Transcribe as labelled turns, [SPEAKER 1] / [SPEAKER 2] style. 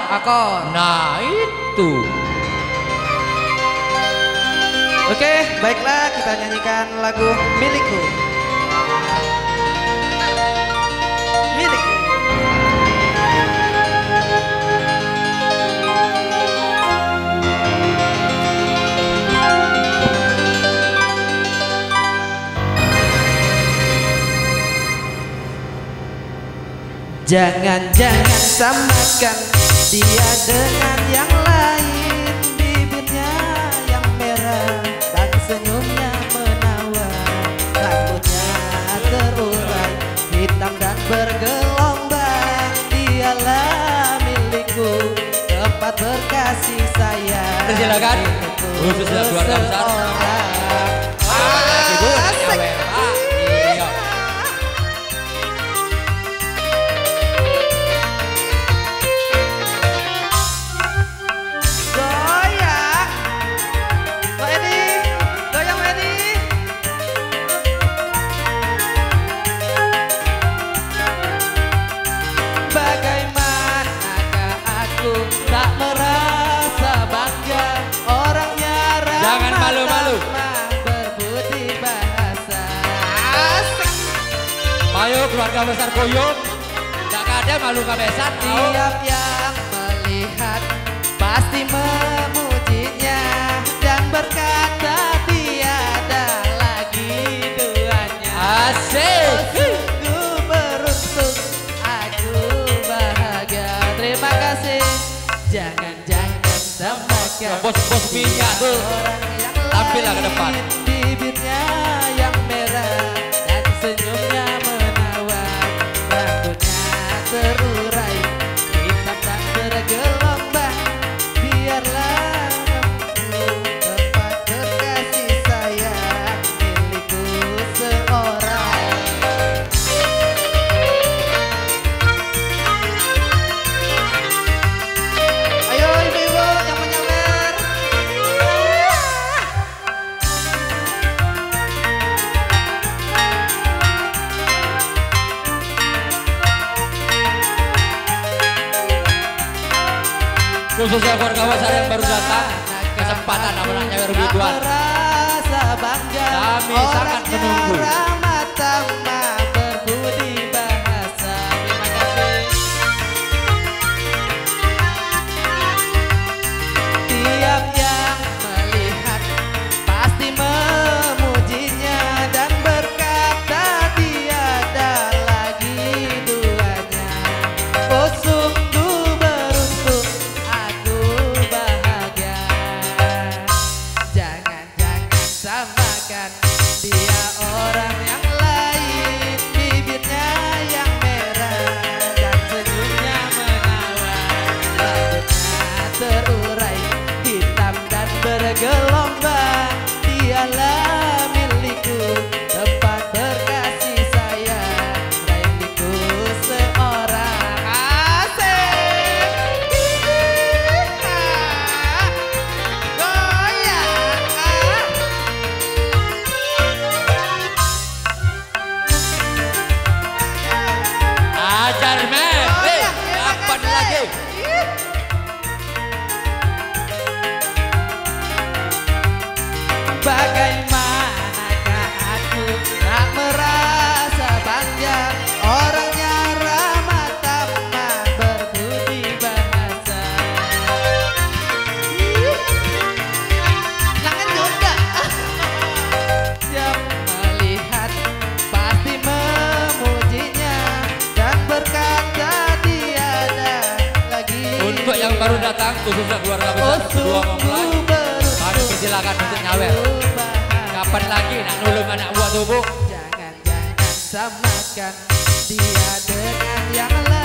[SPEAKER 1] akor.
[SPEAKER 2] Nah itu.
[SPEAKER 1] Oke, baiklah kita nyanyikan lagu Milikku. Milikku. Jangan-jangan samakan dia dengan yang lain. Bibirnya yang merah dan senyumnya menawar. Rambutnya terurai hitam dan bergelombang. Dialah milikku, tempat berkasih sayang.
[SPEAKER 2] Persilakan. Khususnya keluarga besar. Ibu nyawer. Iya. Ayo keluarga besar Boyong, tak ada malu kabesan.
[SPEAKER 1] Tiap yang melihat pasti memujinya dan berkata tiada lagi duanya.
[SPEAKER 2] Asik.
[SPEAKER 1] Sungguh beruntung, aku bahagia. Terima kasih. Jangan-jangan samakan
[SPEAKER 2] Bos minyak tuh. Tampillah ke depan.
[SPEAKER 1] Bibirnya yang merah dan senyumnya terurai hitam dan bergelombang. Biarlah kamu tempat berkasih sayang milikku seorang. Ayo ibu-ibu yang menyawer.
[SPEAKER 2] Khususnya keluarga besar yang baru datang, kesempatan namanya nyawer begituan. Kami sangat menunggu.
[SPEAKER 1] Ramah tamah berbudi bahasa. Terima kasih. Tiap yang melihat pasti memujinya dan berkata tiada lagi duanya. Oh sungguh beruntung, aku bahagia. Jangan-jangan samakan dia orang yang lain. Bibirnya yang merah dan senyumnya menawar. Rambutnya terurai hitam dan bergelombang. Dialah milikku, tempat berkasih sayang. Milikku seorang. Asik. Goyang.
[SPEAKER 2] Ajar men, kapan lagi?
[SPEAKER 1] Bagaimanakah aku tak merasa bangga, orangnya ramah tamah berbudi bahasa. Jangan juga. Yang melihat pasti memujinya dan berkata tiada lagi.
[SPEAKER 2] Untuk yang baru datang, khususnya keluarga besar kedua mempelai, kami persilakan untuk nyawer. Kapan lagi nak nulung anak buah tubuh?
[SPEAKER 1] Jangan-jangan samakan dia dengan yang lain.